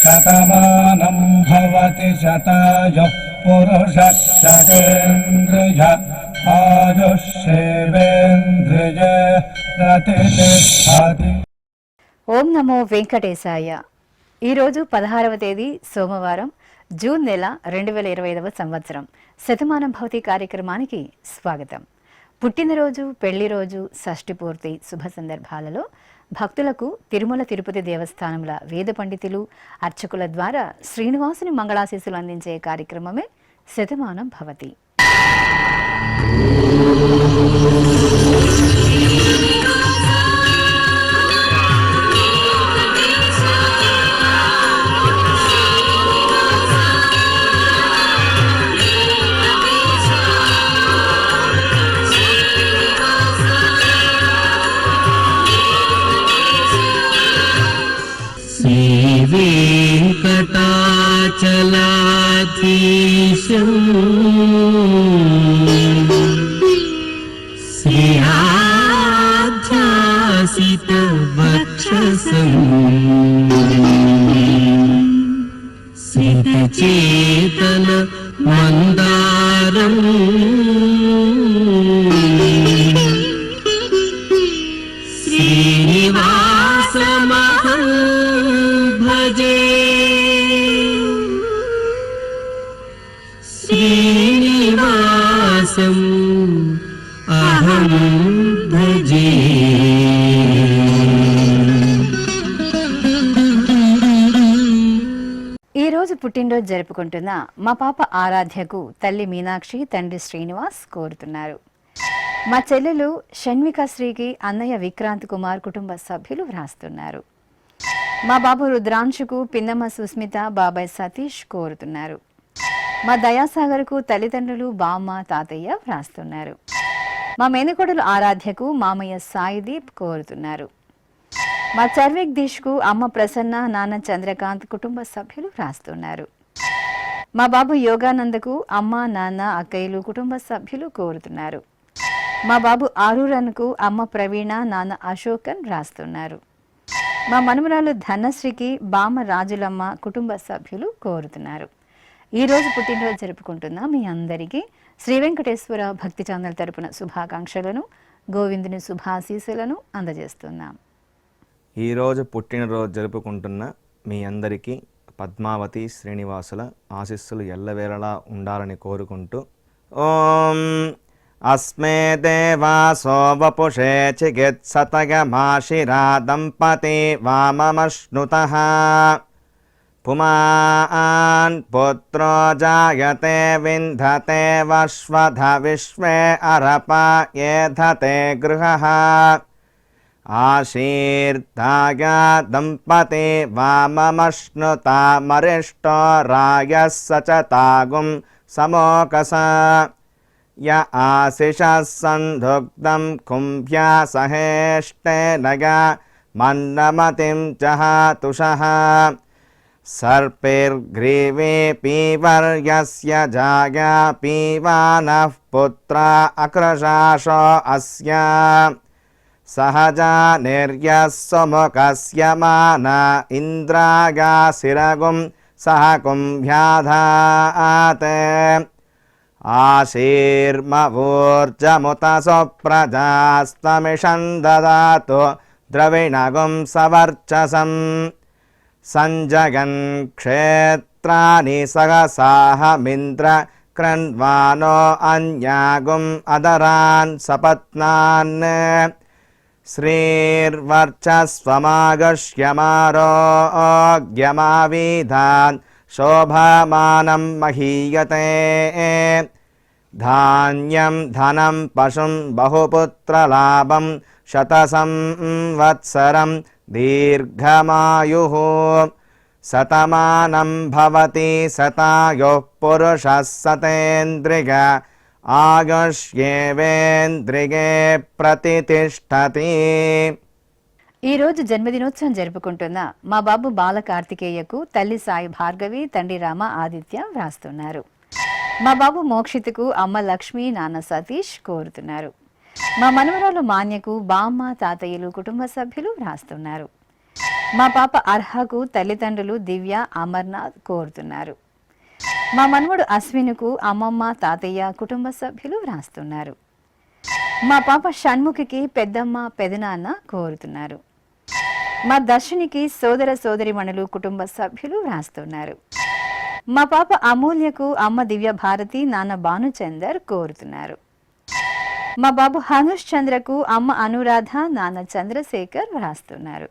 శతమానం భవతి శతాయుః పురుషः శతేంద్రియ ఆయుష్యేవేంద్రియ ప్రతిష్టతి. ఓం నమో వెంకటేశాయ. ఈరోజు 16వ తేదీ సోమవారం, జూన్ నెల 2025వ సంవత్సరం. శతమానం భవతి కార్యక్రమానికి స్వాగతం. పుట్టినరోజు, పెళ్లి రోజు, షష్ఠి పూర్తి శుభ సందర్భాలలో భక్తులకు తిరుమల తిరుపతి దేవస్థానముల వేద పండితులు, అర్చకుల ద్వారా శ్రీనివాసుని మంగళాశీస్సులు అందించే కార్యక్రమమే శతమానం భవతి. వెంకటాచలాధీశం శ్రీయాధ్యాసిత వక్షసం సితచేతన మందారం శ్రీనివాసమహం భజే. శ్రీనివాసం అహం భజే. ఈరోజు పుట్టినరోజు జరుపుకుంటున్న మా పాప ఆరాధ్యకు తల్లి మీనాక్షి, తండ్రి శ్రీనివాస్ కోరుతున్నారు. మా చెల్లెలు షణ్విక శ్రీకి అన్నయ్య విక్రాంత్ కుమార్ కుటుంబ సభ్యులు వ్రాస్తున్నారు. మా బాబు రుద్రాంశుకు పిన్నమ్మ సుస్మిత, బాబాయ్ సతీష్ కోరుతున్నారు. మా దయాసాగర్కు తల్లిదండ్రులు, బామ్మ, తాతయ్య వ్రాస్తున్నారు. మా మేనకోడలు ఆరాధ్యకు మామయ్య సాయిదీప్ కోరుతున్నారు. మా చర్విక్ దిష్కు అమ్మ ప్రసన్న, నాన్న చంద్రకాంత్ కుటుంబ సభ్యులు వ్రాస్తున్నారు. మా బాబు యోగానందకు అమ్మ, నాన్న, అక్కయ్యలు కుటుంబ సభ్యులు కోరుతున్నారు. మా బాబు ఆరూరన్కు అమ్మ ప్రవీణ, నాన్న అశోకన్ వ్రాస్తున్నారు. మా మనుమరాలు ధనశ్రీకి బామ్మ రాజులమ్మ కుటుంబ సభ్యులు కోరుతున్నారు. ఈరోజు పుట్టినరోజు జరుపుకుంటున్న మీ అందరికీ శ్రీ వెంకటేశ్వర భక్తి ఛానల్ తరపున శుభాకాంక్షలను, గోవిందుని శుభాశీస్సులను అందజేస్తున్నాం. ఈరోజు పుట్టినరోజు జరుపుకుంటున్న మీ అందరికీ పద్మావతి శ్రీనివాసుల ఆశీస్సులు ఎల్లవేళలా ఉండాలని కోరుకుంటూ, ఓం అస్మే దేవాసో వపుషే చికిత్సతయమాశిరా దంపతి వామమశ్నుతః పుమాన్ పుత్రో జాయతే వింధతే వశ్వధ విశ్వే అరప ఏధతే గృహః ఆశీర్దాయ దంపతి వామమశ్నుతా మరిష్టో రాయః సచతాగుం సమోకస య ఆశిషः సంధుగ్ధం కుంభ్యా సహేష్టేనయ మన్నమతిం జహాతుషః సర్పైర్గ్రీవే పీవర్యస్య జాయా పీవానః పుత్రా అక్రశాశో అస్య సహజా నిర్యః సుముఖస్య మాన ఇంద్రాగా శిరగుం సహ కుంభ్యాధాతే ఆశీర్మవోర్జముత సుప్రజాస్తమిషం దదాతు ద్రవిణగుం సవర్చసం సంజగన్ క్షేత్రాని సహసాహమింద్ర క్రన్వానో అన్యాగుం అదరాన్ సపత్నాన్ శ్రీర్వర్చస్వమాగష్యమారోగ్యమావిధాన్ శోభమానం మహీయతే ధాన్యం ధనం పశుం బహుపుత్రలాభం శతసంవత్సరం దీర్ఘమాయుః శతమానం భవతి శతాయుః పురుషः శతేంద్రియ ఆయుష్యేవేంద్రియే ప్రతితిష్టతి. ఈరోజు జన్మదినోత్సవం జరుపుకుంటున్న మా బాబు బాల కార్తికేయకు తల్లి సాయి భార్గవి, తండ్రి రామ ఆదిత్య వ్రాస్తున్నారు. మా బాబు మోక్షిత్కు అమ్మ లక్ష్మి, నాన్న సతీష్ కోరుతున్నారు. మా మనవరాలు మాన్యకు బామ్మ తాతయ్యలు కుటుంబ సభ్యులు వ్రాస్తున్నారు. మా పాప అర్హకు తల్లిదండ్రులు దివ్య అమర్నాథ్ కోరుతున్నారు. మా మనవడు అశ్విన్కు అమ్మమ్మ తాతయ్య కుటుంబ సభ్యులు వ్రాస్తున్నారు. మా పాప షణ్ముఖికి పెద్దమ్మ పెదనాన్న కోరుతున్నారు. మా దర్శినికి సోదర సోదరిమణులు కుటుంబ సభ్యులు వ్రాస్తున్నారు. మా పాప అమూల్యకు అమ్మ దివ్య భారతి నాన్న భానుచందర్ కోరుతున్నారు. మా బాబు హనుష్ చంద్రకు అమ్మ అనురాధ నాన్న చంద్రశేఖర్ వ్రాస్తున్నారు.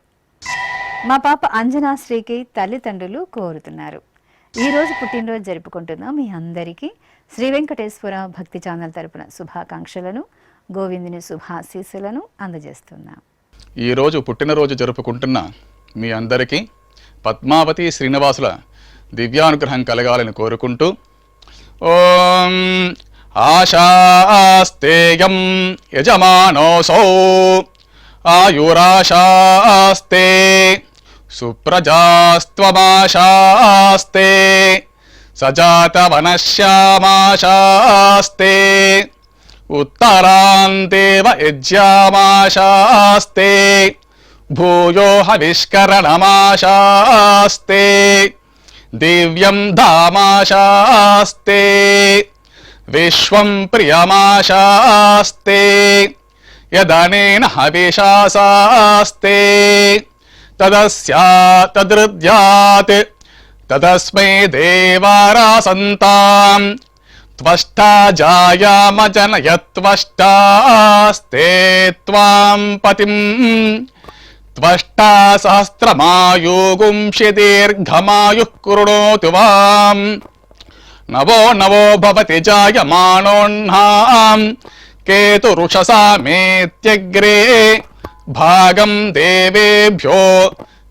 మా పాప అంజనాశ్రీకి తల్లిదండ్రులు కోరుతున్నారు. ఈరోజు పుట్టినరోజు జరుపుకుంటున్న మీ అందరికీ శ్రీ వెంకటేశ్వర భక్తి ఛానల్ తరపున శుభాకాంక్షలను గోవిందుని శుభాశీస్సులను అందజేస్తున్నాం. ఈరోజు పుట్టినరోజు జరుపుకుంటున్న మీ అందరికీ పద్మావతి శ్రీనివాసుల దివ్యానుగ్రహం కలగాలని కోరుకుంటూ ఓం ఆశాస్తేయం యజమానోసౌ ఆయురాశాస్తే సుప్రజాస్త్వమాశాస్తే సజాతవనశ్యామాశాస్తే ఉత్తరాంతేవ యజ్యామాశాస్తే భూయో హవిష్కరణమాశాస్తే దివ్యం ధామాశాస్తే విశ్వం ప్రియమాశాస్తే యదనేన హవిషాసాస్తే తదస్యాతదృద్యాత్ తదస్మై దేవారాసంతాం త్వష్టా జాయామజనయత్వష్టాస్తే త్వాం పతిం త్వష్టా సహస్రమాయుగుంషి దీర్ఘమాయుః కృణోతు వాం నవో నవో భవతి జాయమానోన్హాం కేతురుషసా మేత్యగ్రే భాగం దేవేభ్యో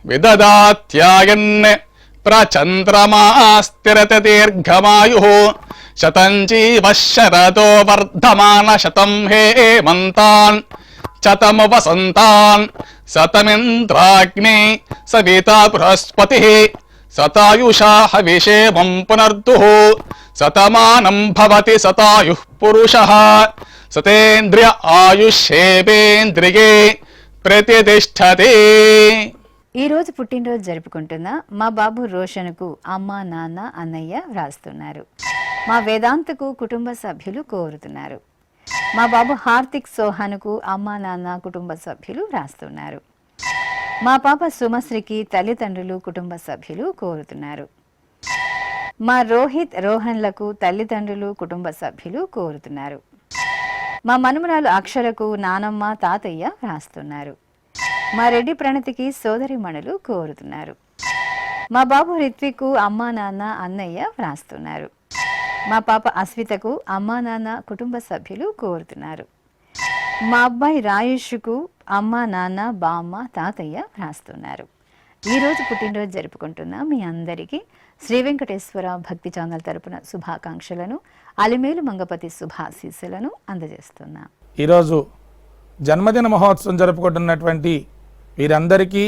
విదదాత్యాయన్ ప్రచంద్రమాస్తిరత దీర్ఘమాయుః శతం జీవ శరదో వర్ధమాన శతం హేమంతాన్ శతము వసంతాన్ శతమింద్రాగ్ని సవితా బృహస్పతి శతాయుషా హవిషేమం పునర్దుః శతమానం భవతి శతాయుః పురుషః సతేంద్రియ ఆయుష్యేవేంద్రియే ప్రతిష్టతే. ఈరోజు పుట్టినరోజు జరుపుకుంటున్న మా బాబు రోషన్కు అమ్మ నాన్న అన్నయ్య వ్రాస్తున్నారు. మా వేదాంతకు కుటుంబ సభ్యులు కోరుతున్నారు. మా బాబు హార్దిక్ సోహాన్కు అమ్మ నాన్న కుటుంబ సభ్యులు వ్రాస్తున్నారు. మా పాప సుమశ్రీకి తల్లిదండ్రులు కుటుంబ సభ్యులు కోరుతున్నారు. మా రోహిత్ రోహన్లకు తల్లిదండ్రులు కుటుంబ సభ్యులు కోరుతున్నారు. మా మనుమరాలు అక్షరకు నానమ్మ తాతయ్య వ్రాస్తున్నారు. మా రెడ్డి ప్రణతికి సోదరిమణులు కోరుతున్నారు. మా బాబు రిత్వికు అమ్మా నాన్న అన్నయ్య వ్రాస్తున్నారు. మా పాప అస్వితకు అమ్మా నాన్న కుటుంబ సభ్యులు కోరుతున్నారు. మా అబ్బాయి రాయేష్కు అమ్మా నాన్న బామ్మ తాతయ్య వ్రాస్తున్నారు. ఈరోజు పుట్టినరోజు జరుపుకుంటున్న మీ అందరికీ శ్రీ వెంకటేశ్వర భక్తి ఛానల్ తరపున శుభాకాంక్షలను అలిమేలు మంగపతి శుభాశీస్సులను అందజేస్తున్నాం. ఈరోజు జన్మదిన మహోత్సవం జరుపుకుంటున్నటువంటి వీరందరికీ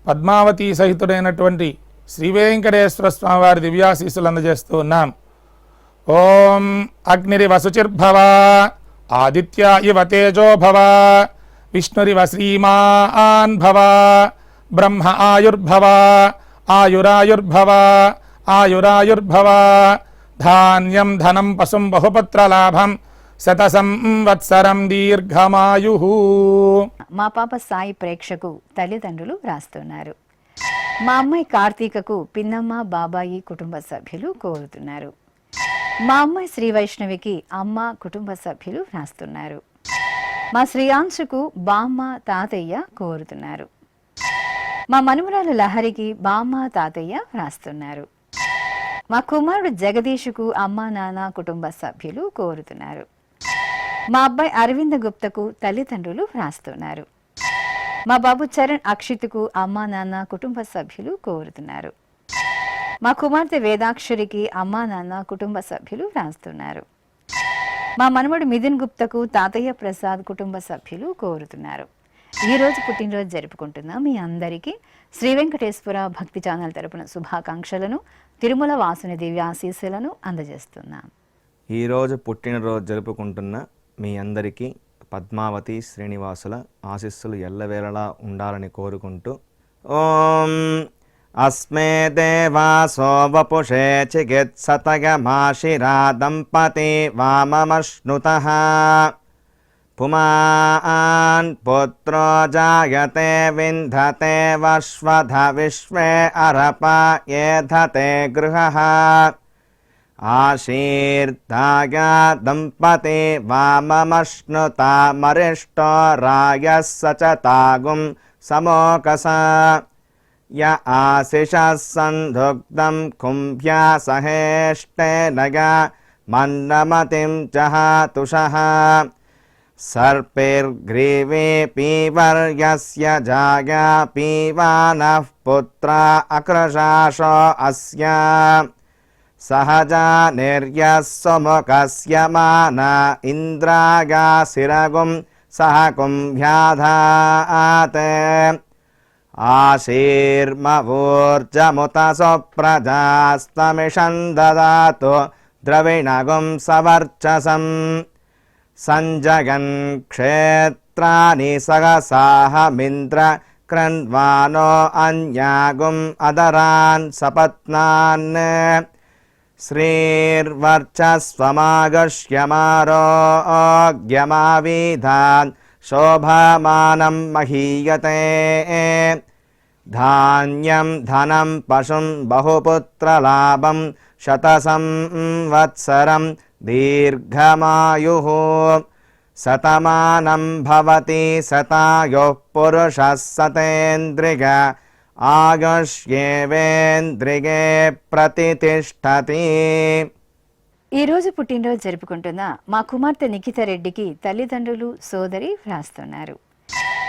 పద్మావతి సహితుడైనటువంటి శ్రీ వెంకటేశ్వర స్వామివారి దివ్యాశీస్సులు అందజేస్తూ ఉన్నాం. ఓం అగ్నిరివ శుచిర్భవ ఆదిత్య ఇవ తేజో భవ విష్ణురివ శ్రీమాన్ భవ బ్రహ్మ ఆయుర్భవ ఆయురాయుర్భవ ఆయురాయుర్భవ ధాన్యం ధనం పశుం బహుపత్రలాభం శతసంవత్సరం దీర్ఘమాయు. మా పాప సాయి ప్రేక్షకు తల్లిదండ్రులు వ్రాస్తున్నారు. మా అమ్మాయి కార్తీకకు పిన్నమ్మ బాబాయి కుటుంబ సభ్యులు కోరుతున్నారు. మా అమ్మాయి శ్రీ వైష్ణవికి అమ్మ కుటుంబ సభ్యులు వ్రాస్తున్నారు. మా శ్రీయాంశుకు బామ్మ తాతయ్య కోరుతున్నారు. మా మనుమరాలు లహరికి బామ్మ తాతయ్య వ్రాస్తున్నారు. మా కుమారుడు జగదీషుకు అమ్మ నాన్న కుటుంబ సభ్యులు కోరుతున్నారు. మా అబ్బాయి అరవింద గుప్తకు తల్లిదండ్రులు వ్రాస్తున్నారు. మా బాబు చరణ్ అక్షిత్కు అమ్మా నాన్న కుటుంబ సభ్యులు కోరుతున్నారు. మా కుమార్తె వేదాక్షరికి అమ్మా నాన్న కుటుంబ సభ్యులు వ్రాస్తున్నారు. మా మనవడు మిథున్ గుప్తకు తాతయ్య ప్రసాద్ కుటుంబ సభ్యులు కోరుతున్నారు. ఈరోజు పుట్టినరోజు జరుపుకుంటున్న మీ అందరికీ శ్రీ వెంకటేశ్వర భక్తి ఛానల్ తరపున శుభాకాంక్షలను తిరుమల వాసుని దివ్యాశీస్సులను అందజేస్తున్నాం. ఈరోజు పుట్టినరోజు జరుపుకుంటున్న మీ అందరికీ పద్మావతి శ్రీనివాసుల ఆశీస్సులు ఎల్లవేళలా ఉండాలని కోరుకుంటూ ఓం అస్మే దేవాసో వపుషే చికిత్సతయమాశిరా దంపతి వామమశ్నుతః పుమాన్ పుత్రో జాయతే వింధతే వశ్వధ విశ్వే అరప ఏధతే గృహః ఆశీర్దాయ దంపతి వామమశ్నుతా మరిష్టో రాయः సచతాగుం సమోకస య ఆశిషः సంధుగ్ధం కుంభ్యా సహేష్టేనయ మన్నమతిం జహాతుషః సర్పైర్గ్రీవే పీవర్యస్య జాయా పీవానః పుత్రా అక్రశాశో అస్య సహజా నిర్యः సుముఖస్య మాన ఇంద్రాగాసిరగుం సహ కుంభ్యాధాత్ ఆశీర్మవూర్జముత సుప్రజాస్తమిషం దదాతు ద్రవిణగుం సవర్చసం సంజగన్ క్షేత్రాని సహసాహమింద్ర క్రన్వానో అన్యాగుం అదరాన్ సపత్నాన్ శ్రీర్వర్చస్వమాగశ్యమారోగ్యమావిధాన్ శోభమానం మహీయతే ధాన్యం ధనం పశుం బహుపుత్రలాభం శతసంవత్సరం దీర్ఘమాయుః శతమానం భవతి శతాయుః పురుషः శతేంద్రియ ఆయుష్యేవేంద్రియే ప్రతితిష్టతి. ఈరోజు పుట్టినరోజు జరుపుకుంటున్న మా కుమార్తె నిఖిత రెడ్డికి తల్లిదండ్రులు సోదరి వ్రాస్తున్నారు.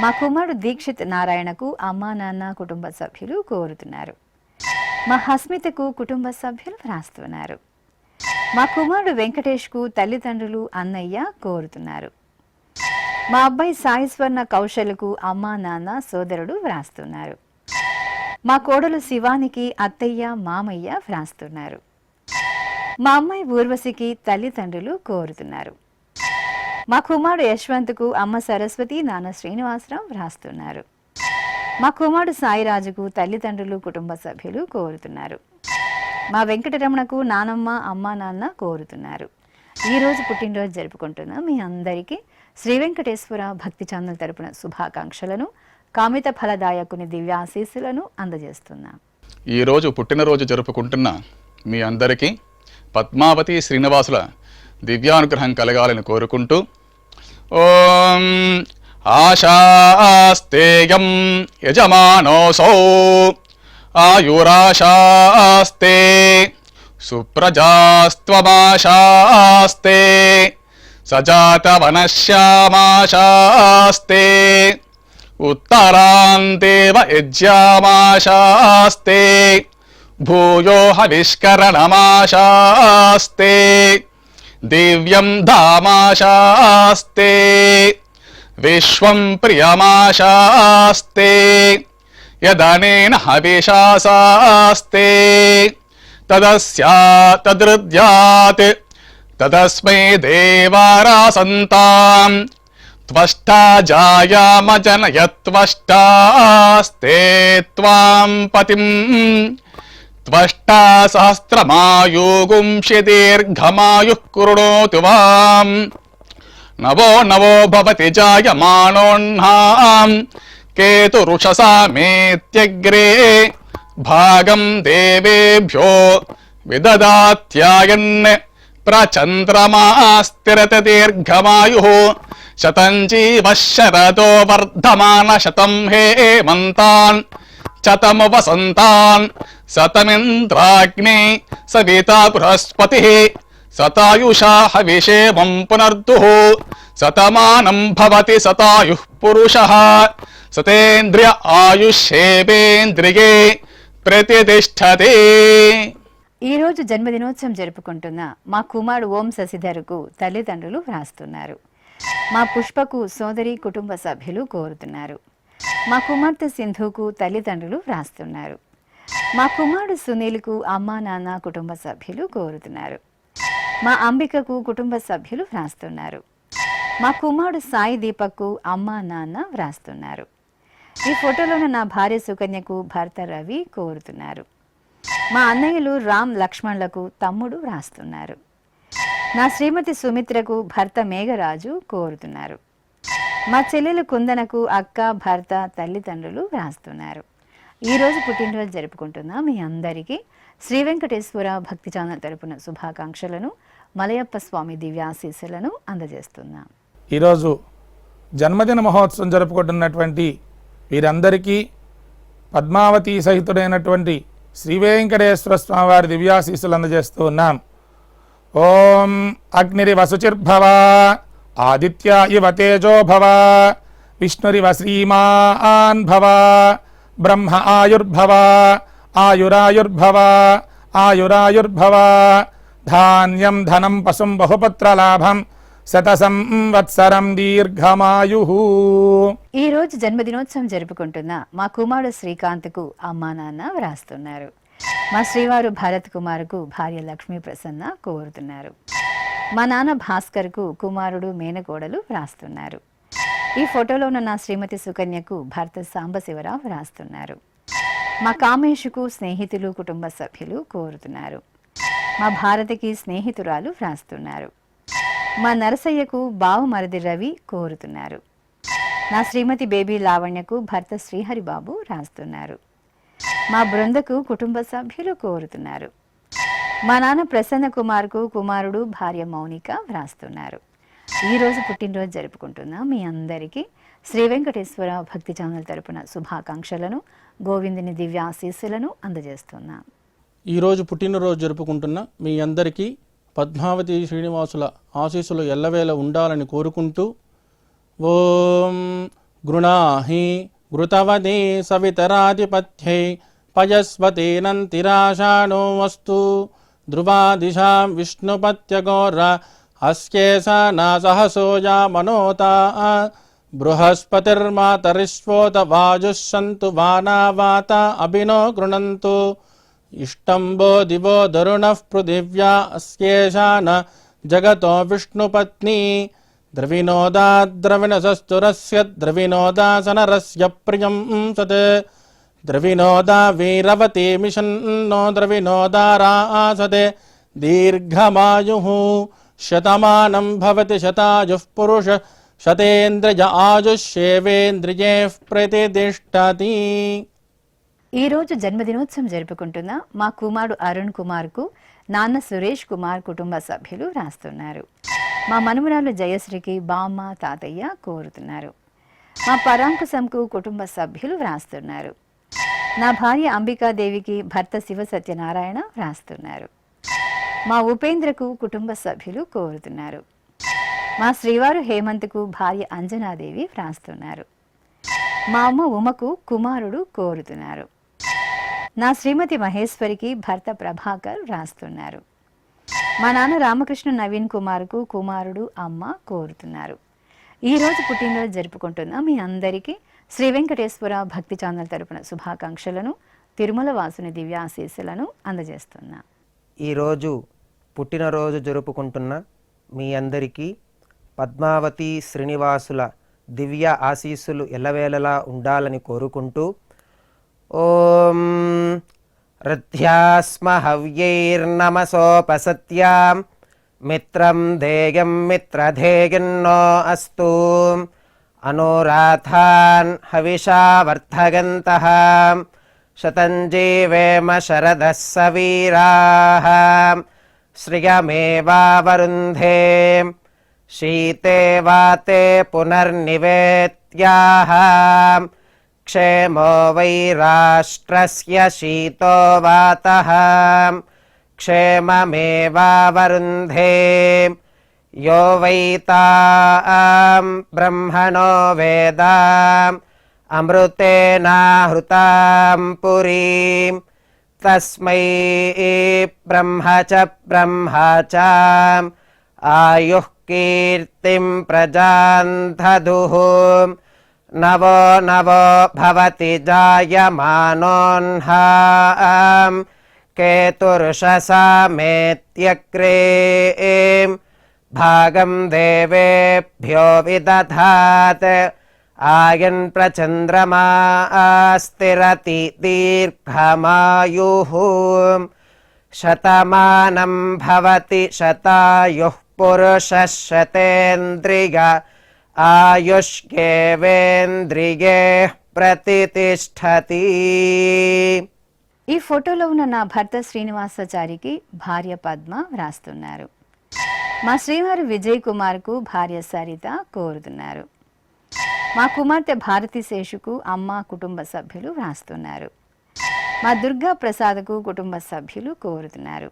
మా కుమారుడు దీక్షిత్ నారాయణకు అమ్మా నాన్న కుటుంబ సభ్యులు కోరుతున్నారు. మా హస్మితకు కుటుంబ సభ్యులు వ్రాస్తున్నారు. మా కుమారుడు వెంకటేష్కు తల్లిదండ్రులు అన్నయ్య కోరుతున్నారు. మా అబ్బాయి సాయిస్వర్ణ కౌశల్కు అమ్మా నాన్న సోదరుడు వ్రాస్తున్నారు. మా కోడలు శివానికి అత్తయ్య మామయ్య వ్రాస్తున్నారు. మా అమ్మాయి ఊర్వశికి తల్లిదండ్రులు కోరుతున్నారు. మా కుమారుడు యశ్వంత్కు అమ్మ సరస్వతి నాన్న శ్రీనివాసరావు వ్రాస్తున్నారు. మా కుమారుడు సాయిరాజుకు తల్లిదండ్రులు కుటుంబ సభ్యులు కోరుతున్నారు. మా వెంకటరమణకు నానమ్మ అమ్మ నాన్న కోరుతున్నారు. ఈరోజు పుట్టినరోజు జరుపుకుంటున్న మీ అందరికీ శ్రీ వెంకటేశ్వర భక్తి ఛానల్ తరపున శుభాకాంక్షలను కామిత ఫలదాయకుని దివ్యాశీస్సులను అందజేస్తున్నాం. ఈరోజు పుట్టినరోజు జరుపుకుంటున్న మీ అందరికీ పద్మావతి శ్రీనివాసుల దివ్యానుగ్రహం కలగాలని కోరుకుంటూ ఓం ఆశాస్తేయం యజమానోసౌ ఆయురాశాస్తే సుప్రజాస్త్వమాశాస్తే సజాతవనశ్యామాశాస్తే ఉత్తరాందేవ యజ్యామాశాస్తే భూయో హవిష్కరణమాశాస్తే దివ్యం ధామాశాస్తే విశ్వం ప్రియమాశాస్తే యదనేన హవిషాసాస్తే తదృద్యాత్ తదస్మై దేవారాసంతాం త్వష్టా జాయామజనయత్వష్టాస్తే త్వాం పతిం త్వష్టా సహస్రమాయుగుంషి దీర్ఘమాయుః కృణోతు వాం నవో నవో భవతి జాయమానోన్హాం కేతురుషసామేత్యగ్రే భాగం దేవేభ్యో విదదాత్యాయన్ ప్రచంద్రమాస్తిరత దీర్ఘమాయుః శతం జీవః శరదో వర్ధమాన శతం హేమంతాన్ శతము వసంతాన్ శతమింద్రాగ్నే సవితా బృహస్పతిః శతాయుషా హవిషేమం పునర్దుః శతమానం భవతి శతాయుః పురుషః శతేంద్రియ ఆయుష్యేవేంద్రియే ప్రతితిష్టతి. ఈరోజు జన్మదినోత్సవం జరుపుకుంటున్న మా కుమారుడు ఓం శశిధర్కు తల్లిదండ్రులు వ్రాస్తున్నారు. మా పుష్పకు సోదరి కుటుంబ సభ్యులు కోరుతున్నారు. మా కుమార్తె సింధుకు తల్లిదండ్రులు వ్రాస్తున్నారు. మా కుమారుడు సునీల్కు అమ్మా నాన్న కుటుంబ సభ్యులు కోరుతున్నారు. మా అంబికకు కుటుంబ సభ్యులు వ్రాస్తున్నారు. మా కుమారుడు సాయి దీపక్కు అమ్మ నాన్న వ్రాస్తున్నారు. ఈ ఫోటోలోని నా భార్య సుకన్యకు భర్త రవి కోరుతున్నారు. మా అన్నయ్యలు రామ్ లక్ష్మణ్లకు తమ్ముడు వ్రాస్తున్నారు. నా శ్రీమతి సుమిత్రకు భర్త మేఘరాజు కోరుతున్నారు. మా చెల్లెలు కుందనకు అక్క భర్త తల్లిదండ్రులు వ్రాస్తున్నారు. ఈరోజు పుట్టినరోజు జరుపుకుంటున్న మీ అందరికీ శ్రీ వెంకటేశ్వర భక్తి ఛానల్ తరపున శుభాకాంక్షలను, మలయప్ప స్వామి దివ్యాశీస్సులను అందజేస్తున్నాం. ఈరోజు జన్మదిన మహోత్సవం జరుపుకుంటున్నటువంటి వీరందరికీ పద్మావతి సహితుడైనటువంటి శ్రీ వెంకటేశ్వర స్వామి వారి దివ్యాశీస్సులు అందజేస్తూ ఉన్నాం. ఓం అగ్నిరివ శుచిర్భవ, ఆదిత్య ఇవ తేజో భవ, విష్ణురివ శ్రీమాన్ భవ, బ్రహ్మ ఆయుర్భవ, ఆయురాయుర్భవ, ఆయురాయుర్భవ, ధాన్యం ధనం పశుం బహుపుత్రలాభం, శత సంవత్సరం దీర్ఘమాయు. ఈ రోజు జన్మదినోత్సవం జరుపుకుంటున్న మా కుమారుడు శ్రీకాంత్కు అమ్మా నాన్న వ్రాస్తున్నారు. మా శ్రీవారు భరత్ కుమార్కు భార్య లక్ష్మీ ప్రసన్న కోరుతున్నారు. మా నాన్న భాస్కర్కు కుమారుడు మేనకోడలు వ్రాస్తున్నారు. ఈ ఫోటోలో ఉన్న నా శ్రీమతి సుకన్యకు భర్త సాంబశివరావు వ్రాస్తున్నారు. మా కామేష్కు స్నేహితులు కుటుంబ సభ్యులు కోరుతున్నారు. మా భారతికి స్నేహితురాలు వ్రాస్తున్నారు. మా నరసయ్యకు బావమరిది రవి కోరుతున్నారు. నా శ్రీమతి బేబీ లావణ్యకు భర్త శ్రీహరిబాబు రాస్తున్నారు. మా బృందకు కుటుంబ సభ్యులు కోరుతున్నారు. మా నాన్న ప్రసన్న కుమార్కు కుమారుడు భార్య మౌనిక వ్రాస్తున్నారు. ఈరోజు పుట్టినరోజు జరుపుకుంటున్న మీ అందరికీ శ్రీ వెంకటేశ్వర భక్తి ఛానల్ తరపున శుభాకాంక్షలను, గోవిందుని దివ్య ఆశీస్సులను అందజేస్తున్నాం. ఈరోజు పుట్టినరోజు జరుపుకుంటున్న మీ అందరికీ పద్మావతి శ్రీనివాసుల ఆశీస్సులు ఎల్లవేళ ఉండాలని కోరుకుంటూ ఓం గృణాహి ఘృతవదే సవితరాధిపత్యై పయస్వతేనంతిరాశానో వస్తు ధ్రువాదిశాం విష్ణుపత్యగోర అస్యేషా నా సహసోజా మనోతా బృహస్పతిర్మాతరిష్వోత వాజుస్సంతు వానావాత అభినో గృణంతు ఇష్టంబో దివో దరుణః పృథివ్యా అస్యేషా న జగతో విష్ణుపత్ని ద్రవినోదా ద్రవిణసస్తురస్య ద్రవినోదాసనరస్య ప్రియం సత్ ద్రవినోదా వీరవతే మిషన్నో ద్రవినోదారాసతే దీర్ఘమాయుః శతమానం భవతి శతాయుః పురుష శతేంద్రియ ఆయుష్యేవేంద్రియే ప్రతిష్టతి. ఈరోజు జన్మదినోత్సవం జరుపుకుంటున్న మా కుమారుడు అరుణ్ కుమార్కు నాన్న సురేష్ కుమార్ కుటుంబ సభ్యులు రాస్తున్నారు. మా మనుమరాలు జయశ్రీకి బామ్మ తాతయ్య కోరుతున్నారు. మా పరాంకుశంకు కుటుంబ సభ్యులు వ్రాస్తున్నారు. నా భార్య అంబికాదేవికి భర్త శివ సత్యనారాయణ వ్రాస్తున్నారు. మా ఉపేంద్రకు కుటుంబ సభ్యులు కోరుతున్నారు. మా శ్రీవారు హేమంత్కు భార్య అంజనాదేవి వ్రాస్తున్నారు. మా అమ్మ ఉమకు కుమారుడు కోరుతున్నారు. నా శ్రీమతి మహేశ్వరికి భర్త ప్రభాకర్ వ్రాస్తున్నారు. మా నాన్న రామకృష్ణ నవీన్ కుమార్కు కుమారుడు అమ్మ కోరుతున్నారు. ఈరోజు పుట్టినరోజు జరుపుకుంటున్న మీ అందరికీ శ్రీ వెంకటేశ్వర భక్తి ఛానల్ తరపున శుభాకాంక్షలను, తిరుమల వాసుని దివ్యాశీస్సులను అందజేస్తున్నా. ఈరోజు పుట్టినరోజు జరుపుకుంటున్న మీ అందరికీ పద్మావతి శ్రీనివాసుల దివ్య ఆశీస్సులు ఎల్లవేళలా ఉండాలని కోరుకుంటూ ఓం రథ్యాస్మ హవ్యైర్నమసోపసత్యాం మిత్రం ధేయం మిత్రధేయన్నో అస్తు అనురాధాన్ హవిషా వర్ధగంతః శతం జీవేమ శరదః సవీరాః శ్రియమేవావరుంధే శీతే వాతే పునర్నివేత్యాః క్షేమో వై రాష్ట్రస్య శీతో వాతః క్షేమమేవావరుంధే యో వై తాం బ్రహ్మణో వేదాం అమృతేనాహృతాం పురీం తస్మై బ్రహ్మ చ ఆయుః కీర్తిం ప్రజాం దదుః నవో నవో భవతి జాయమానోన్హాం కేతుర్షసామేత్యగ్రే भागं देवेभ्यो विदधात् आयन् प्रचन्द्रमा स्थिरति दीर्घमायुः शतमानं भवति शतायुः पुरुषः शतेन्द्रिय ఆయుష్యేవేంద్రియే ప్రతితిష్ఠతి. ఈ ఫోటోలో ఉన్న నా భర్త శ్రీనివాసాచారికి భార్య పద్మ వ్రాస్తున్నారు. మా శ్రీవారు విజయ్ కుమార్కు భార్య సరిత కోరుతున్నారు. మా కుమార్తె భారతి శేషుకు అమ్మ కుటుంబ సభ్యులు వ్రాస్తున్నారు. మా దుర్గా ప్రసాద్కు కుటుంబ సభ్యులు కోరుతున్నారు.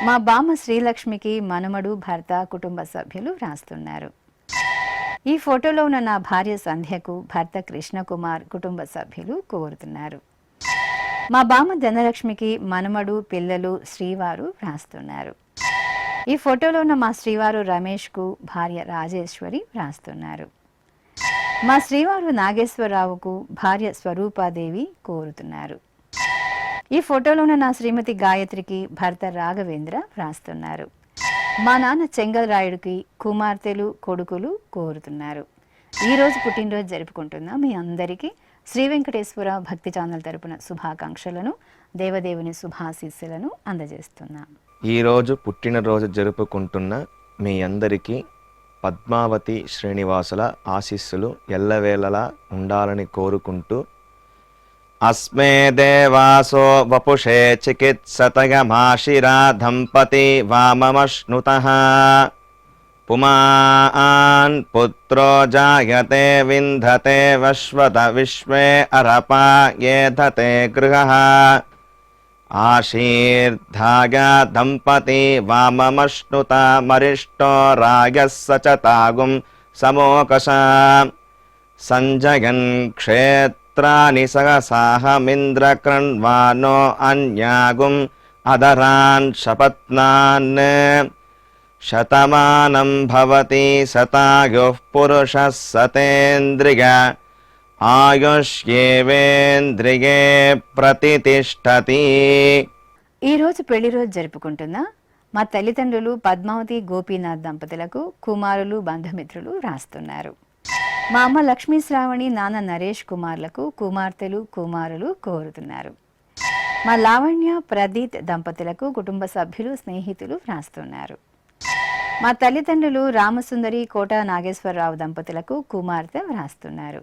మా బామ్మ శ్రీలక్ష్మికి మనుమడు భర్త కుటుంబ సభ్యులు వ్రాస్తున్నారు. ఈ ఫోటోలో ఉన్న నా భార్య సంధ్యకు భర్త కృష్ణకుమార్ కుటుంబ సభ్యులు కోరుతున్నారు. మా బామ్మ ధనలక్ష్మికి మనుమడు పిల్లలు శ్రీవారు వ్రాస్తున్నారు. ఈ ఫోటోలో ఉన్న మా శ్రీవారు రమేష్కు భార్య రాజేశ్వరి వ్రాస్తున్నారు. మా శ్రీవారు నాగేశ్వరరావుకు భార్య స్వరూపాదేవి కోరుతున్నారు. ఈ ఫోటోలో ఉన్న నా శ్రీమతి గాయత్రికి భర్త రాఘవేంద్ర వ్రాస్తున్నారు. మా నాన్న చెంగల్రాయుడికి కుమార్తెలు కొడుకులు కోరుతున్నారు. ఈరోజు పుట్టినరోజు జరుపుకుంటున్న మీ అందరికీ శ్రీ వెంకటేశ్వర భక్తి ఛానల్ తరపున శుభాకాంక్షలను దేవదేవుని శుభాశీస్సులను అందజేస్తున్నాం. ఈరోజు పుట్టినరోజు జరుపుకుంటున్న మీ అందరికీ పద్మావతి శ్రీనివాసుల ఆశీస్సులు ఎల్లవేళలా ఉండాలని కోరుకుంటూ అస్మే దేవాసో వపుషే చికిత్సతయమాశిరా దంపతి వామమశ్నుతః పుమాన్ పుత్రో జాయతే వింధతే వశ్వత విశ్వే అరపా ఏధతే గృహః ఆశీర్ధాయ దంపతి వామమశ్నుత మరిష్టో రాగः సచతాగుం సమోకష సంజయన్ క్షేత్రాని సహసాహమింద్రకృణ్వానో అన్యాగుం అదరాన్ శపత్నాన్ శతమానం భవతి శతాయుః పురుషः సతేంద్రియ ఆయుష్యేవేంద్రియే ప్రతితిష్ఠతి. ఈరోజు పెళ్లి రోజు జరుపుకుంటున్న మా తల్లిదండ్రులు పద్మావతి గోపీనాథ్ దంపతులకు కుమారులు బంధుమిత్రులు రాస్తున్నారు. మా అమ్మ లక్ష్మీ శ్రావణి నాన్న నరేష్ కుమార్లకు కుమార్తెలు కుమారులు కోరుతున్నారు. మా లావణ్య ప్రదీత్ దంపతులకు కుటుంబ సభ్యులు స్నేహితులు వ్రాస్తున్నారు. మా తల్లిదండ్రులు రామసుందరి కోట నాగేశ్వరరావు దంపతులకు కుమార్తె వ్రాస్తున్నారు.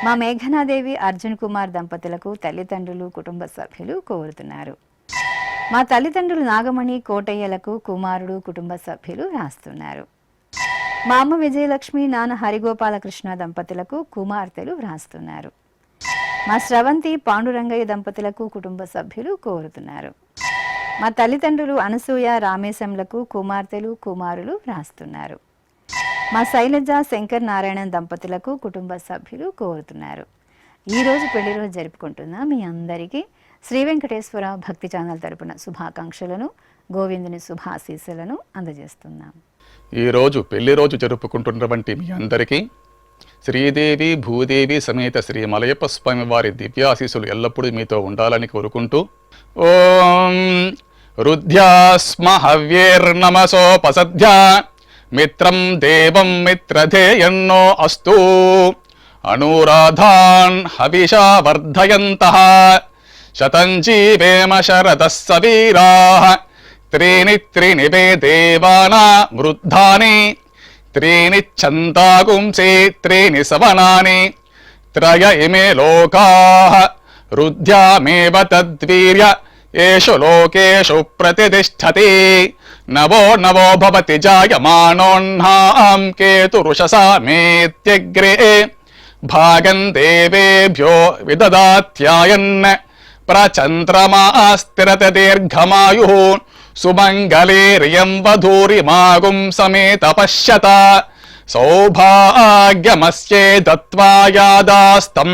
మా మేఘనాదేవి అర్జున్ కుమార్ దంపతులకు తల్లిదండ్రులు కుటుంబ సభ్యులు కోరుతున్నారు. మా తల్లిదండ్రులు నాగమణి కోటయ్యలకు కుమారుడు కుటుంబ సభ్యులు వ్రాస్తున్నారు. మా అమ్మ విజయలక్ష్మి నాన్న హరిగోపాలకృష్ణ దంపతులకు కుమార్తెలు వ్రాస్తున్నారు. మా స్రవంతి పాండురంగయ్య దంపతులకు కుటుంబ సభ్యులు కోరుతున్నారు. మా తల్లిదండ్రులు అనసూయ రామేశంలకు కుమార్తెలు కుమారులు వ్రాస్తున్నారు. మా శైలజ శంకర్ నారాయణన్ దంపతులకు కుటుంబ సభ్యులు కోరుతున్నారు. ఈరోజు పెళ్లి రోజు జరుపుకుంటున్న మీ అందరికీ శ్రీ వెంకటేశ్వర భక్తి ఛానల్ తరపున శుభాకాంక్షలను గోవిందుని శుభాశీస్సులను అందజేస్తున్నాం. ఈరోజు పెళ్లి రోజు జరుపుకుంటున్నటువంటి మీ అందరికీ శ్రీదేవి భూదేవి సమేత శ్రీ మలయప్ప స్వామి వారి దివ్యాశీస్సులు ఎల్లప్పుడూ మీతో ఉండాలని కోరుకుంటూ ఓం రుద్ధ్యాస్మ హవ్యేర్నమసోపసధ్యా మిత్రం దేవం మిత్రధేయన్నో అస్తు అనురాధాన్ హవిషా వర్ధయంతః శతం జీవేమ శరదః సవీరాః త్రీణి త్రీణి వే దేవానా వృద్ధాని త్రీణి ఛందాగుంసే త్రీణి సవనాని త్రయ ఇమే లోకాః రుద్ధ్యామేవ తద్వీర్య ఏషు లోకేషు ప్రతితిష్ఠతి నవో నవో భవతి జాయమానోన్నాం కేతురుషసా మేత్యగ్రే భాగం దేవేభ్యో విదదాత్యాయన్ ప్రచంద్రమా స్థిరత దీర్ఘమాయుః సుమంగళేర్యం వధూరిమాగుం సమేత పశ్యత సౌభాగ్యమస్యే దత్వా యాదాస్తం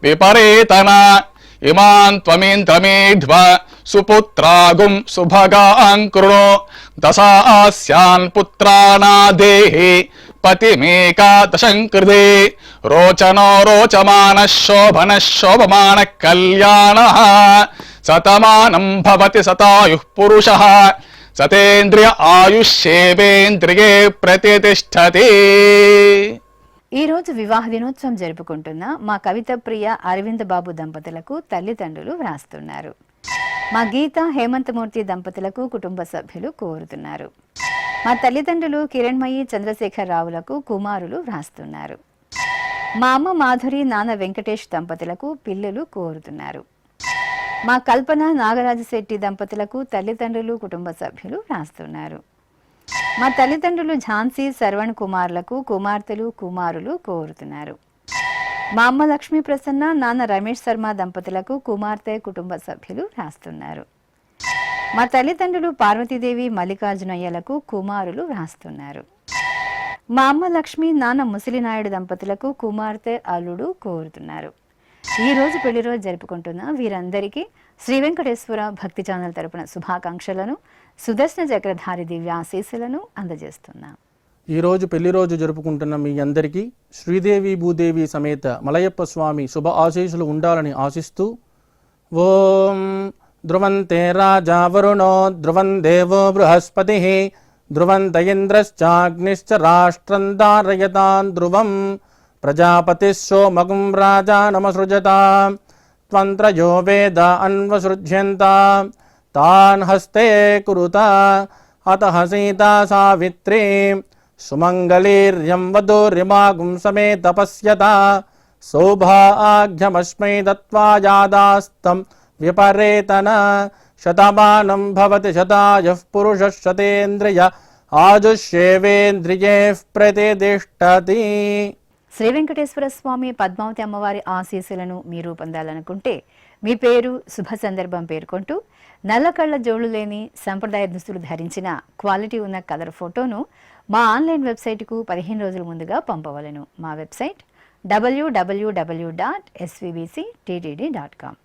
విపరేతన ఇమాన్ త్వమేంద్రమేధ్వ సుపుత్రాగుం సుభగాం కృణో దశాస్యాన్ పుత్రానాదేహి పతిమేకాదశం కృతే రోచనో రోచమాన శోభన శోభమాన కళ్యాణ శతమానం భవతి శతాయుః పురుషః సతేంద్రియ ఆయుష్యేవేంద్రియే ప్రతిష్టతి. ఈరోజు వివాహ దినోత్సవం జరుపుకుంటున్న మా కవిత ప్రియ అరవింద్ బాబు దంపతులకు తల్లిదండ్రులు వ్రాస్తున్నారు. మా గీత హేమంతమూర్తి దంపతులకు కుటుంబ సభ్యులు కోరుతున్నారు. మా తల్లిదండ్రులు కిరణ్మయి చంద్రశేఖర్ రావులకు కుమారులు వ్రాస్తున్నారు. మా అమ్మ మాధురి నాన్న వెంకటేష్ దంపతులకు పిల్లలు కోరుతున్నారు. మా కల్పన నాగరాజశెట్టి దంపతులకు తల్లిదండ్రులు కుటుంబ సభ్యులు వ్రాస్తున్నారు. మా తల్లిదండ్రులు ఝాన్సీ శరవణ్ కుమార్లకు కుమార్తెలు కుమారులు కోరుతున్నారు. మా అమ్మ లక్ష్మీ ప్రసన్న నాన్న రమేష్ శర్మ దంపతులకు కుమార్తె కుటుంబ సభ్యులు వ్రాస్తున్నారు. మా తల్లిదండ్రులు పార్వతీదేవి మల్లికార్జునయ్యలకు కుమారులు వ్రాస్తున్నారు. మా అమ్మ లక్ష్మి నాన్న ముసలినాయుడు దంపతులకు కుమార్తె అల్లుడు కోరుతున్నారు. ఈ రోజు పెళ్లి రోజు జరుపుకుంటున్న వీరందరికీ శ్రీ వెంకటేశ్వర భక్తి ఛానల్ తరపున శుభాకాంక్షలను సుదర్శన చక్రధారి దివ్యాశీస్సులను అందజేస్తున్నాం. ఈరోజు పెళ్లి రోజు జరుపుకుంటున్న మీ అందరికీ శ్రీదేవి భూదేవి సమేత మలయప్ప స్వామి శుభ ఆశీస్సులు ఉండాలని ఆశిస్తూ ఓం ధ్రువంతే రాజా వరుణో ధ్రువం దేవో బృహస్పతి ధ్రువంత ఇంద్రశ్చాగ్నిశ్చ రాష్ట్రం ధారయతాన్ ధ్రువం ప్రజాపతి సోమగుం రాజానమసృజతాం త్వంత్రయో వేద అన్వసృజ్యంతాం తాన్ హస్తే కురుత అతః సీతా సావిత్రీ సుమంగళీర్యం వధూర్యమాగుం సమేత పశ్యత సౌభాగ్యమస్మై దత్వా యాదాస్తం విపరేతన శతమానం భవతి శతాయః పురుషः శతేంద్రియ ఆజుష్యేవేంద్రియే ప్రతిష్టతి. శ్రీ వెంకటేశ్వర స్వామి పద్మావతి అమ్మవారి ఆశీస్సులను మీరు పొందాలనుకుంటే మీ పేరు శుభ సందర్భం పేర్కొంటూ నల్ల కళ్ళ జోళ్లు లేని సంప్రదాయ దుస్తులు ధరించిన క్వాలిటీ ఉన్న కలర్ ఫోటోను మా ఆన్లైన్ వెబ్సైట్కు 15 రోజుల ముందుగా పంపవలను. మా వెబ్సైట్ www.svbcttd.com.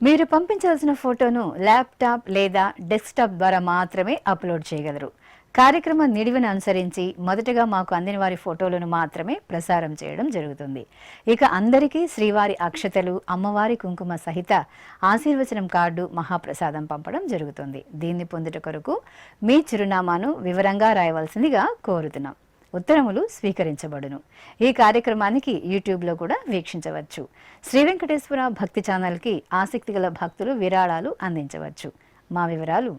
మీరు పంపించాల్సిన ఫోటోను ల్యాప్టాప్ లేదా డెస్క్టాప్ ద్వారా మాత్రమే అప్లోడ్ చేయగలరు. కార్యక్రమం నిడివిని అనుసరించి మొదటగా మాకు అందిన వారి ఫోటోలను మాత్రమే ప్రసారం చేయడం జరుగుతుంది. ఇక అందరికీ శ్రీవారి అక్షతలు అమ్మవారి కుంకుమ సహిత ఆశీర్వచనం కార్డు మహాప్రసాదం పంపడం జరుగుతుంది. దీన్ని పొందుట కొరకు మీ చిరునామాను వివరంగా రాయవలసిందిగా కోరుతున్నాం. ఉత్తరములు స్వీకరించబడును. ఈ కార్యక్రమానికి యూట్యూబ్లో కూడా వీక్షించవచ్చు. శ్రీ వెంకటేశ్వర భక్తి ఛానల్కి ఆసక్తి గల భక్తులు విరాళాలు అందించవచ్చు. మా వివరాలు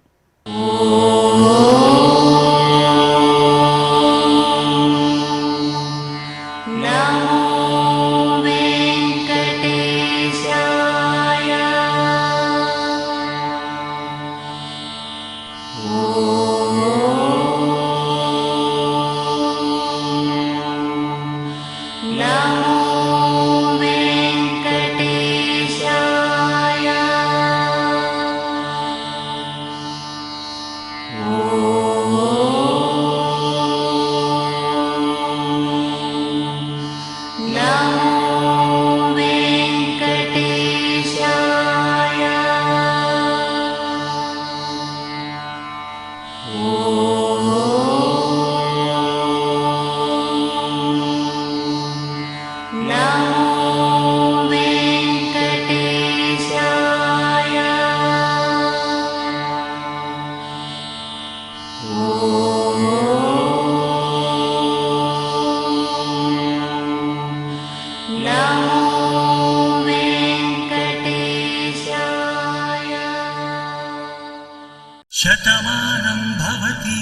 శతమానం భవతి